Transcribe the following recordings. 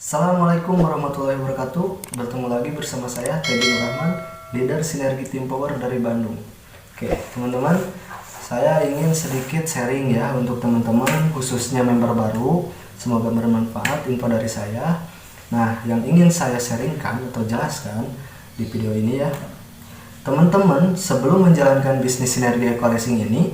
Assalamualaikum warahmatullahi wabarakatuh. Bertemu lagi bersama saya Teddy Nur Rahman, leader Sinergi Team Power dari Bandung. Oke, teman-teman, saya ingin sedikit sharing ya untuk teman-teman, khususnya member baru. Semoga bermanfaat info dari saya. Nah, yang ingin saya sharingkan atau jelaskan di video ini ya, teman-teman, sebelum menjalankan bisnis Sinergi Eco Racing ini,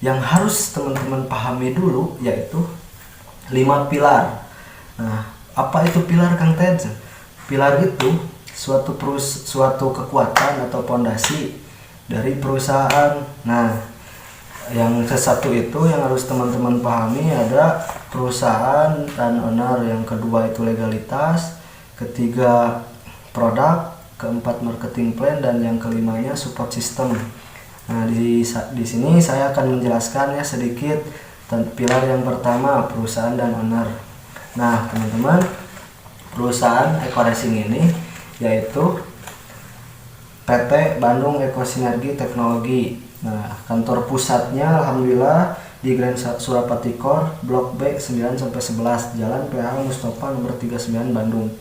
yang harus teman-teman pahami dulu yaitu 5 pilar. Nah, apa itu pilar, Kang Ted? Pilar itu suatu kekuatan atau pondasi dari perusahaan. Nah, yang satu itu yang harus teman-teman pahami ada perusahaan dan owner, yang kedua itu legalitas, ketiga produk, keempat marketing plan, dan yang kelimanya support system. Nah, di sini saya akan menjelaskan ya sedikit pilar yang pertama, perusahaan dan owner. Nah, teman-teman, perusahaan Eco Racing ini yaitu PT Bandung Eco Sinergi Teknologi. Nah, kantor pusatnya alhamdulillah di Grand Surapati Core, Blok B 9-11, Jalan PH Mustafa nomor 39 Bandung.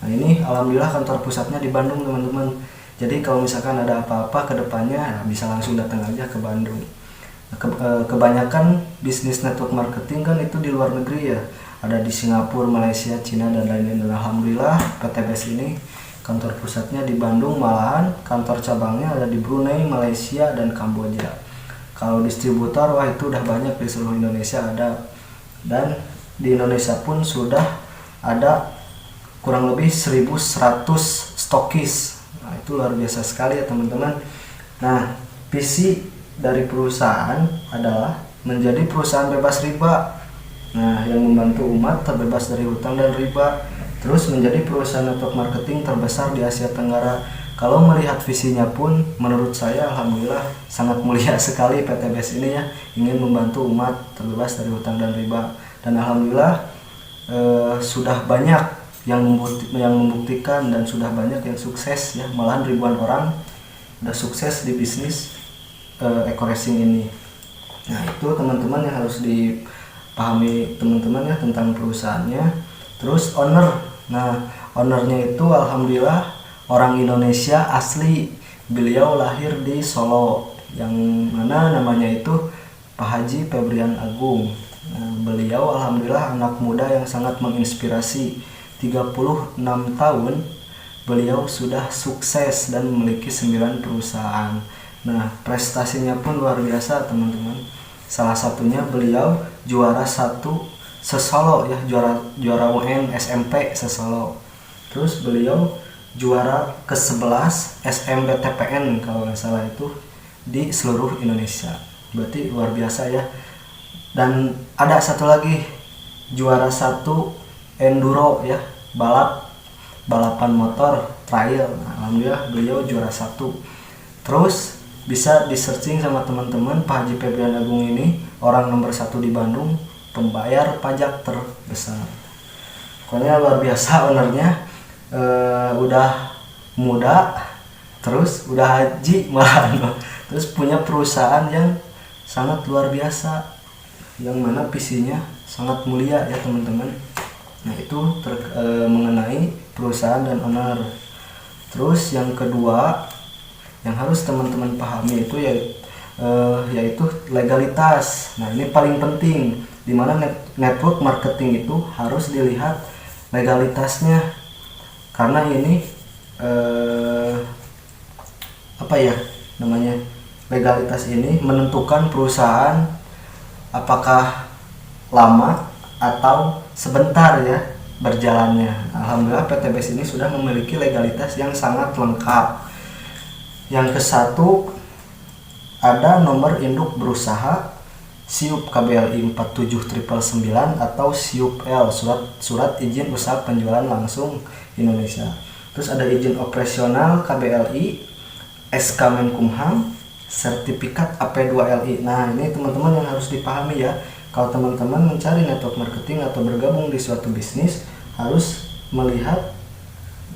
Nah, ini alhamdulillah kantor pusatnya di Bandung, teman-teman. Jadi kalau misalkan ada apa-apa ke depannya, bisa langsung datang aja ke Bandung. Kebanyakan bisnis network marketing kan itu di luar negeri ya, ada di Singapura, Malaysia, Cina, dan lain-lain. Dan alhamdulillah PTBS ini kantor pusatnya di Bandung, malahan kantor cabangnya ada di Brunei, Malaysia, dan Kamboja. Kalau distributor, wah itu udah banyak di seluruh Indonesia ada, dan di Indonesia pun sudah ada kurang lebih 1100 stokis. Nah, itu luar biasa sekali ya teman-teman. Nah, visi dari perusahaan adalah menjadi perusahaan bebas riba. Nah, yang membantu umat terbebas dari hutang dan riba, terus menjadi perusahaan network marketing terbesar di Asia Tenggara. Kalau melihat visinya pun, menurut saya alhamdulillah sangat mulia sekali PTBS ini ya, ingin membantu umat terbebas dari hutang dan riba. Dan alhamdulillah sudah banyak yang membuktikan dan sudah banyak yang sukses ya, malahan ribuan orang sudah sukses di bisnis Eco Racing ini. Nah, itu teman-teman yang harus dipahami teman-teman ya tentang perusahaannya. Terus owner. Nah, ownernya itu alhamdulillah orang Indonesia asli. Beliau lahir di Solo, yang mana namanya itu Pak Haji Febrian Agung. Nah, beliau alhamdulillah anak muda yang sangat menginspirasi. 36 tahun beliau sudah sukses dan memiliki 9 perusahaan. Nah, prestasinya pun luar biasa teman-teman. Salah satunya beliau juara 1 se-Solo ya, juara UN SMP se-Solo. Terus beliau juara ke-11 SMBTPN kalau nggak salah itu di seluruh Indonesia. Berarti luar biasa ya. Dan ada satu lagi, juara 1 enduro ya, balapan motor trail. Nah, alhamdulillah beliau juara 1. Terus bisa di searching sama teman-teman, Pak Haji Febrian Agung ini orang nomor 1 di Bandung, pembayar pajak terbesar. Pokoknya luar biasa ownernya, udah muda, terus udah haji malah, terus punya perusahaan yang sangat luar biasa, yang mana visinya sangat mulia ya teman-teman. Nah, itu mengenai perusahaan dan owner. Terus yang kedua yang harus teman-teman pahami itu yaitu legalitas. Nah, ini paling penting, dimana network marketing itu harus dilihat legalitasnya, karena ini legalitas ini menentukan perusahaan apakah lama atau sebentar ya berjalannya. Alhamdulillah PTBS ini sudah memiliki legalitas yang sangat lengkap. Yang ke-1 ada nomor induk berusaha SIUP KBLI 47999 atau SIUP L, surat izin usaha penjualan langsung Indonesia. Terus ada izin operasional KBLI, SK Menkumham, sertifikat AP2LI. Nah, ini teman-teman yang harus dipahami ya. Kalau teman-teman mencari network marketing atau bergabung di suatu bisnis, harus melihat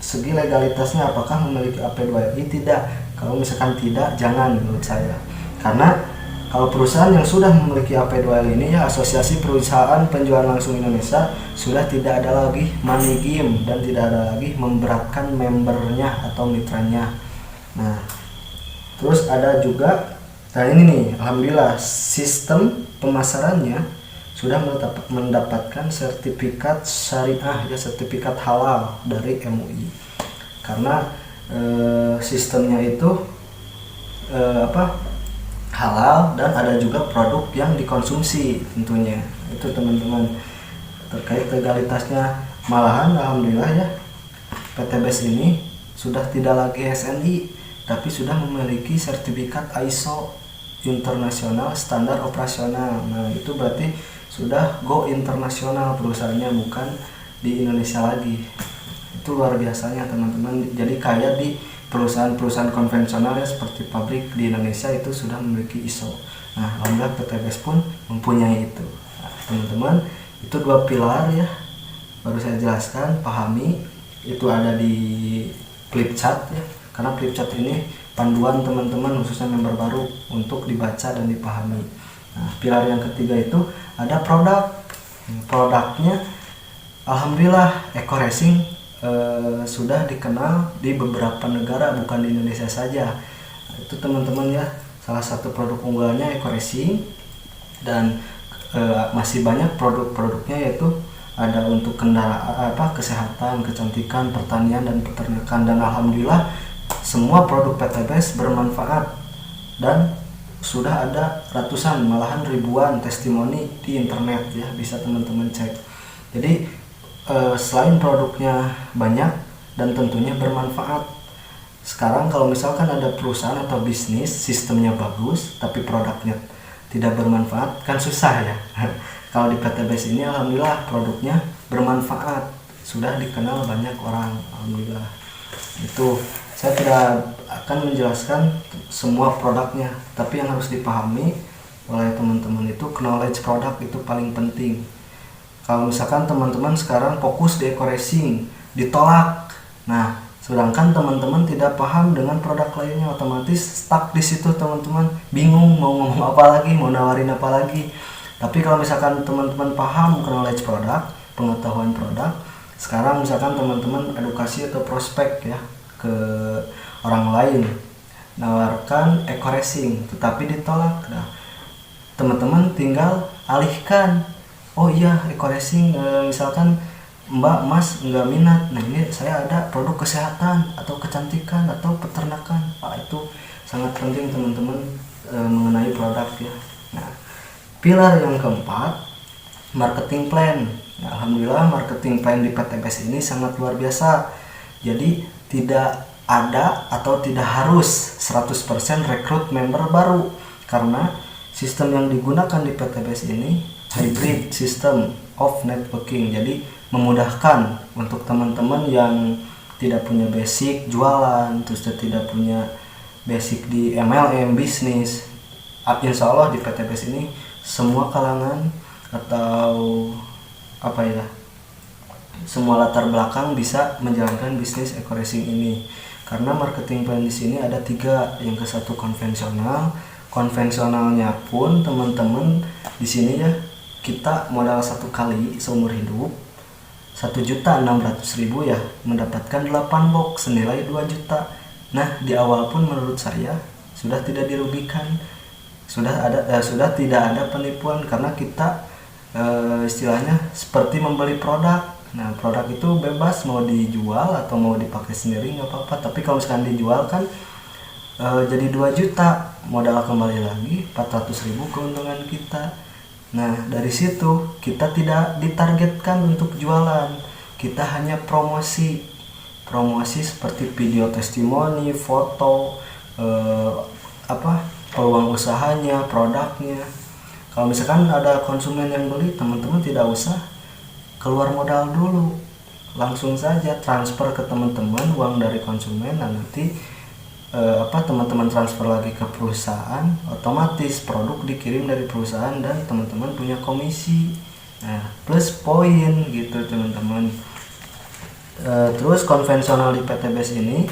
segi legalitasnya, apakah memiliki AP2LI tidak. Kalau misalkan tidak, jangan menurut saya. Karena Kalau perusahaan yang sudah memiliki AP2L ini ya, Asosiasi Perusahaan Penjualan Langsung Indonesia, sudah tidak ada lagi money game dan tidak ada lagi memberatkan membernya atau mitranya. Nah, terus ada juga, nah ini nih, alhamdulillah sistem pemasarannya sudah mendapatkan sertifikat syariah ya, sertifikat halal dari MUI. Karena sistemnya itu halal dan ada juga produk yang dikonsumsi tentunya. Itu teman-teman terkait legalitasnya. Malahan alhamdulillah ya, PTBS ini sudah tidak lagi SNI tapi sudah memiliki sertifikat ISO internasional standar operasional. Nah, itu berarti sudah go internasional perusahaannya, bukan di Indonesia lagi. Itu luar biasanya teman-teman. Jadi kayak di perusahaan-perusahaan konvensional ya, seperti pabrik di Indonesia itu sudah memiliki ISO. Nah, alhamdulillah PTBS pun mempunyai itu. Nah, teman-teman, itu 2 pilar ya, baru saya jelaskan, pahami. Itu ada di flipchart ya, karena flipchart ini panduan teman-teman khususnya member baru untuk dibaca dan dipahami. Nah, pilar yang ketiga itu ada produk. Produknya alhamdulillah Eco Racing sudah dikenal di beberapa negara, bukan di Indonesia saja. Itu teman-teman ya, salah satu produk unggulannya Eco Racing, dan masih banyak produk-produknya, yaitu ada untuk kendaraan, kesehatan, kecantikan, pertanian dan peternakan. Dan alhamdulillah semua produk PTBS bermanfaat dan sudah ada ratusan malahan ribuan testimoni di internet ya, bisa teman-teman cek. Jadi selain produknya banyak dan tentunya bermanfaat, sekarang kalau misalkan ada perusahaan atau bisnis sistemnya bagus tapi produknya tidak bermanfaat, kan susah ya. Kalau di PTBS ini alhamdulillah produknya bermanfaat, sudah dikenal banyak orang, alhamdulillah. Itu saya tidak akan menjelaskan semua produknya, tapi yang harus dipahami oleh teman-teman itu knowledge produk itu paling penting. Kalau misalkan teman-teman sekarang fokus di Eco Racing, ditolak. Nah, sedangkan teman-teman tidak paham dengan produk lainnya, otomatis stuck di situ teman-teman, bingung mau ngomong apa lagi, mau nawarin apa lagi. Tapi kalau misalkan teman-teman paham knowledge produk, pengetahuan produk, sekarang misalkan teman-teman edukasi atau prospek ya ke orang lain, nawarkan Eco Racing, tetapi ditolak. Nah, teman-teman tinggal alihkan. Oh iya, Eco Racing misalkan Mbak, Mas nggak minat. Nah, ini saya ada produk kesehatan atau kecantikan atau peternakan. Itu sangat penting teman-teman mengenai produk ya. Nah, pilar yang keempat, marketing plan. Nah, alhamdulillah marketing plan di PTBS ini sangat luar biasa. Jadi tidak ada atau tidak harus 100% rekrut member baru, karena sistem yang digunakan di PTBS ini hybrid system of networking. Jadi memudahkan untuk teman-teman yang tidak punya basic jualan, terus tidak punya basic di MLM bisnis. Insya Allah di PTBS ini semua kalangan atau semua latar belakang bisa menjalankan bisnis Eco Racing ini. Karena marketing plan di sini ada 3, yang ke satu konvensionalnya pun teman-teman di sini ya, kita modal 1 kali seumur hidup 1.600.000 ya, mendapatkan 8 box senilai 2 juta. Nah, di awal pun menurut saya sudah tidak dirugikan, sudah tidak ada penipuan, karena kita istilahnya seperti membeli produk. Nah, produk itu bebas mau dijual atau mau dipakai sendiri nggak apa-apa, tapi kalau misalkan dijual kan jadi 2 juta, modal kembali lagi 400.000 keuntungan kita. Nah, dari situ kita tidak ditargetkan untuk jualan, kita hanya promosi seperti video testimoni, foto, peluang usahanya, produknya. Kalau misalkan ada konsumen yang beli, teman-teman tidak usah keluar modal dulu, langsung saja transfer ke teman-teman uang dari konsumen. Nah, nanti teman-teman transfer lagi ke perusahaan, otomatis produk dikirim dari perusahaan dan teman-teman punya komisi. Nah, plus poin gitu teman-teman. Terus konvensional di PTBS ini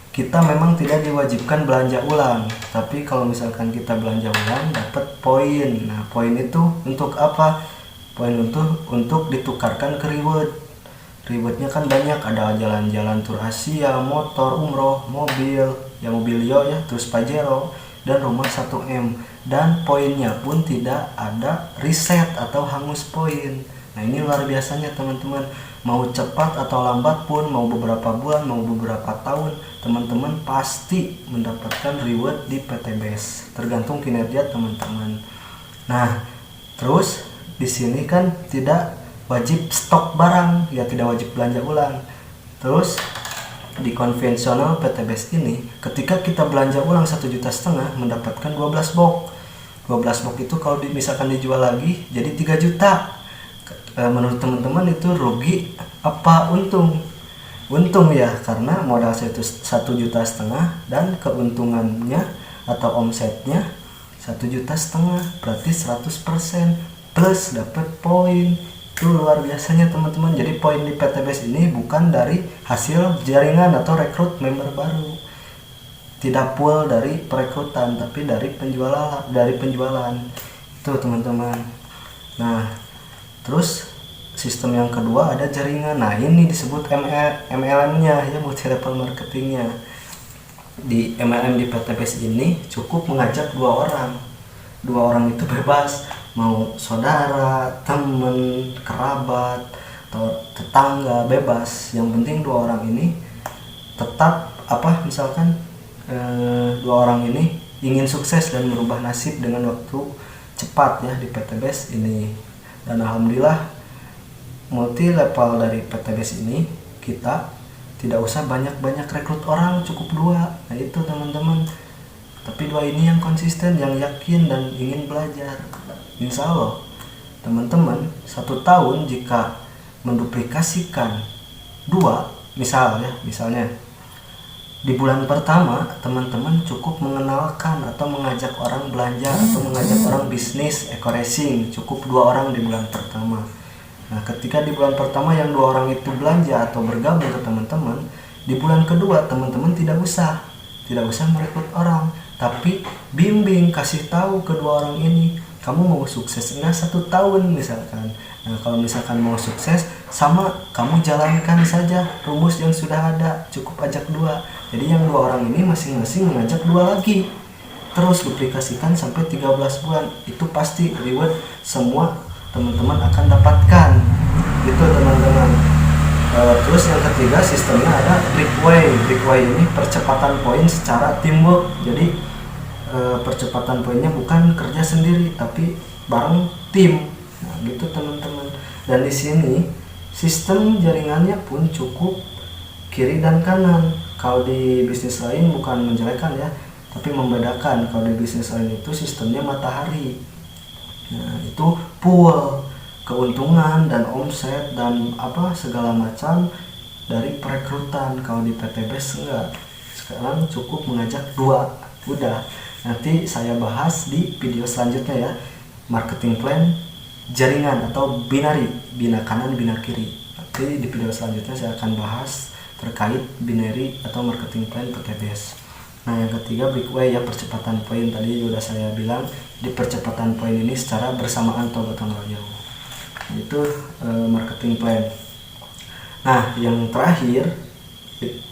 kita memang tidak diwajibkan belanja ulang, tapi kalau misalkan kita belanja ulang dapat poin. Nah, poin itu untuk apa? Poin untuk ditukarkan ke reward. Rewardnya kan banyak, ada jalan-jalan tur Asia, motor, umroh, mobil, ya mobilio ya, terus Pajero, dan rumah 1M. Dan poinnya pun tidak ada reset atau hangus poin. Nah, ini luar biasanya teman-teman. Mau cepat atau lambat pun, mau beberapa bulan, mau beberapa tahun, teman-teman pasti mendapatkan reward di PTBS, tergantung kinerja teman-teman. Nah, terus di sini kan tidak wajib stok barang, ya tidak wajib belanja ulang. Terus di konvensional PTBS ini, ketika kita belanja ulang 1,5 juta mendapatkan 12 box. 12 box itu kalau misalkan dijual lagi jadi 3 juta. Menurut teman-teman itu rugi apa untung? Untung ya, karena modal saya itu 1,5 juta dan keuntungannya atau omsetnya 1,5 juta, berarti 100% plus dapat poin. Itu luar biasanya teman-teman. Jadi poin di PTBS ini bukan dari hasil jaringan atau rekrut member baru, tidak full dari perekrutan, tapi dari penjualan itu teman-teman. Nah, terus sistem yang kedua ada jaringan. Nah, ini disebut MLM-nya ya, multi level marketingnya. Di MLM di PTBS ini cukup mengajak 2 orang. 2 orang itu bebas, mau saudara, teman, kerabat, atau tetangga, bebas. Yang penting 2 orang ini tetap misalkan 2 orang ini ingin sukses dan merubah nasib dengan waktu cepat ya di PTBS ini. Dan alhamdulillah multi level dari PTBS ini kita tidak usah banyak-banyak rekrut orang, cukup 2. Nah itu teman-teman. Tapi 2 ini yang konsisten, yang yakin dan ingin belajar. Insya Allah teman-teman 1 tahun jika menduplikasikan 2, misalnya di bulan pertama teman-teman cukup mengenalkan atau mengajak orang belanja atau mengajak orang bisnis eco-racing, cukup 2 orang di bulan pertama. Nah, ketika di bulan pertama yang 2 orang itu belanja atau bergabung ke teman-teman, di bulan kedua teman-teman tidak usah merekrut orang, tapi bimbing, kasih tahu kedua orang ini, kamu mau sukses enggak 1 tahun misalkan. Nah, kalau misalkan mau sukses, sama kamu jalankan saja rumus yang sudah ada, cukup ajak 2. Jadi yang 2 orang ini masing-masing mengajak 2 lagi, terus duplikasikan sampai 13 bulan. Itu pasti reward semua teman-teman akan dapatkan gitu teman-teman. Terus yang ketiga sistemnya ada Brickway. Brickway ini percepatan poin secara teamwork. Jadi percepatan poinnya bukan kerja sendiri tapi bareng tim. Nah, gitu teman-teman. Dan di sini sistem jaringannya pun cukup kiri dan kanan. Kalau di bisnis lain bukan menjelekan ya, tapi membedakan. Kalau di bisnis lain itu sistemnya matahari. Nah, itu full keuntungan dan omset dan segala macam dari perekrutan. Kalau di PTBS enggak. Sekarang cukup mengajak 2. Udah. Nanti saya bahas di video selanjutnya ya. Marketing plan jaringan atau binary, bina kanan, bina kiri. Nanti di video selanjutnya saya akan bahas terkait binary atau marketing plan PTBS. Nah, yang ketiga Brickway ya, percepatan poin. Tadi sudah saya bilang di percepatan poin ini secara bersamaan atau gotong royong. Itu marketing plan. Nah, yang terakhir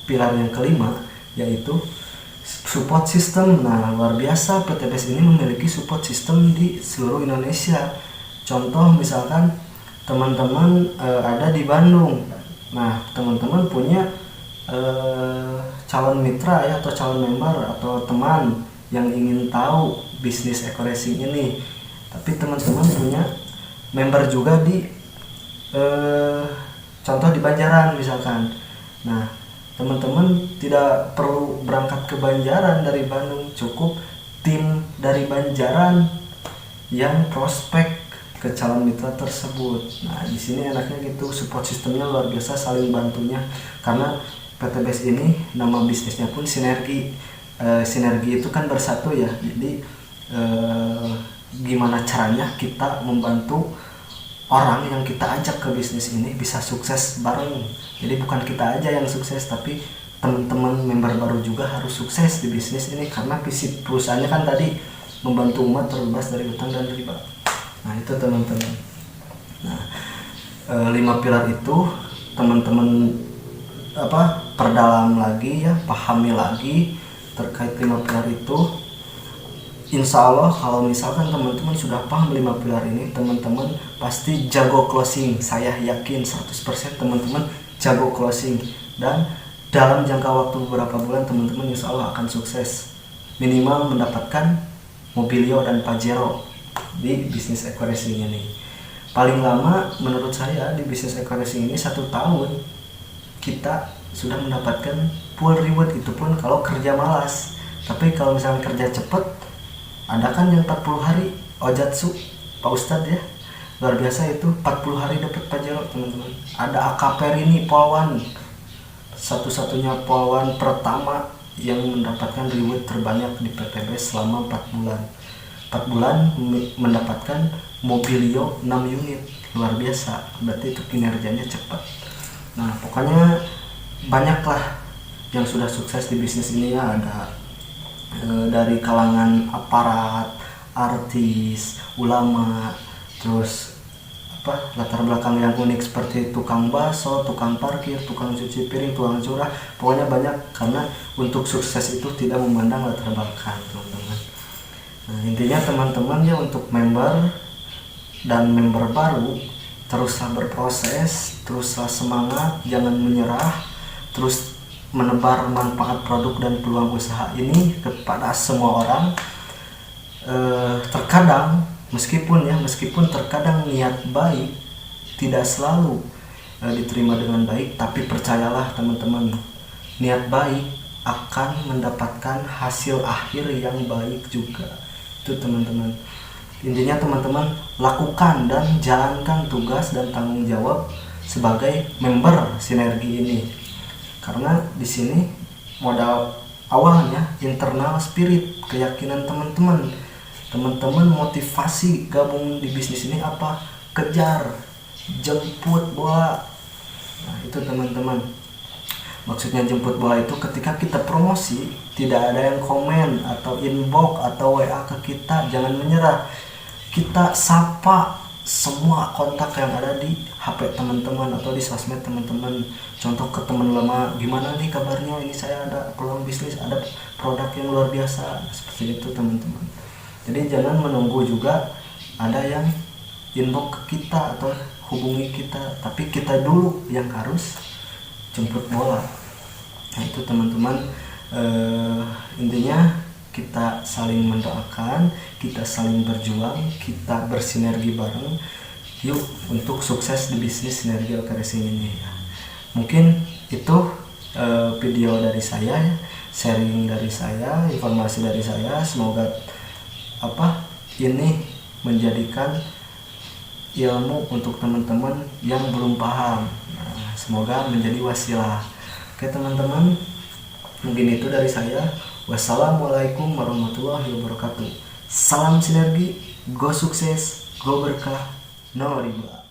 pilar yang kelima yaitu support system. Nah, luar biasa PTBS ini memiliki support system di seluruh Indonesia. Contoh misalkan teman-teman ada di Bandung. Nah, teman-teman punya calon mitra ya, atau calon member atau teman yang ingin tahu bisnis eco-racing ini, tapi teman-teman punya member juga di contoh di Banjaran misalkan. Nah, teman-teman tidak perlu berangkat ke Banjaran dari Bandung, cukup tim dari Banjaran yang prospek ke calon mitra tersebut. Nah, di sini enaknya gitu, support sistemnya luar biasa, saling bantunya. Karena PTBS ini nama bisnisnya pun sinergi. Sinergi itu kan bersatu ya. Jadi gimana caranya kita membantu orang yang kita ajak ke bisnis ini bisa sukses bareng. Jadi bukan kita aja yang sukses, tapi teman-teman member baru juga harus sukses di bisnis ini. Karena visi perusahaannya kan tadi membantu umat terbebas dari hutang dan riba. Nah itu teman-teman. Nah 5 pilar itu teman-teman perdalam lagi ya, pahami lagi terkait 5 pilar itu. Insya Allah kalau misalkan teman-teman sudah paham 5 pilar ini, teman-teman pasti jago closing. Saya yakin 100% teman-teman jago closing, dan dalam jangka waktu beberapa bulan teman-teman insya Allah akan sukses, minimal mendapatkan Mobilio dan Pajero di bisnis eco-racing ini. Paling lama menurut saya di bisnis eco-racing ini 1 tahun kita sudah mendapatkan full reward, itu pun kalau kerja malas. Tapi kalau misalnya kerja cepat, ada kan yang 40 hari Ojatsu Pak Ustadz ya, luar biasa itu, 40 hari dapat Pajero teman-teman. Ada AKP ini Polwan, satu-satunya Polwan pertama yang mendapatkan reward terbanyak di PTB selama 4 bulan. 4 bulan mendapatkan Mobilio 6 unit, luar biasa, berarti itu kinerjanya cepat. Nah pokoknya banyaklah yang sudah sukses di bisnis ini ya, ada dari kalangan aparat, artis, ulama, terus latar belakang yang unik seperti tukang bakso, tukang parkir, tukang cuci piring, tukang curah, pokoknya banyak, karena untuk sukses itu tidak memandang latar belakang teman-teman. Nah intinya teman-teman ya, untuk member dan member baru teruslah berproses, teruslah semangat, jangan menyerah, terus menebar manfaat produk dan peluang usaha ini kepada semua orang. Terkadang meskipun terkadang niat baik tidak selalu diterima dengan baik, tapi percayalah teman-teman, niat baik akan mendapatkan hasil akhir yang baik juga. Itu teman-teman. Intinya teman-teman lakukan dan jalankan tugas dan tanggung jawab sebagai member sinergi ini. Karena di sini modal awalnya internal spirit, keyakinan teman-teman. Teman-teman motivasi gabung di bisnis ini apa? Kejar, jemput bola. Nah, itu teman-teman. Maksudnya jemput bola itu ketika kita promosi, tidak ada yang komen atau inbox atau WA ke kita, jangan menyerah. Kita sapa semua kontak yang ada di HP teman-teman atau di sosmed teman-teman. Contoh ke teman lama, gimana nih kabarnya, ini saya ada peluang bisnis, ada produk yang luar biasa, seperti itu teman-teman. Jadi jangan menunggu juga ada yang inbox ke kita atau hubungi kita, tapi kita dulu yang harus jemput bola. Nah itu teman-teman, intinya kita saling mendoakan, kita saling berjuang, kita bersinergi bareng yuk untuk sukses di bisnis sinergi eco-racing ini ya. Mungkin itu video dari saya, sharing dari saya, informasi dari saya. Semoga ini menjadikan ilmu untuk teman-teman yang belum paham. Nah, semoga menjadi wasilah. Oke teman-teman, mungkin itu dari saya. Wassalamualaikum warahmatullahi wabarakatuh. Salam sinergi, go sukses, go berkah, no riba.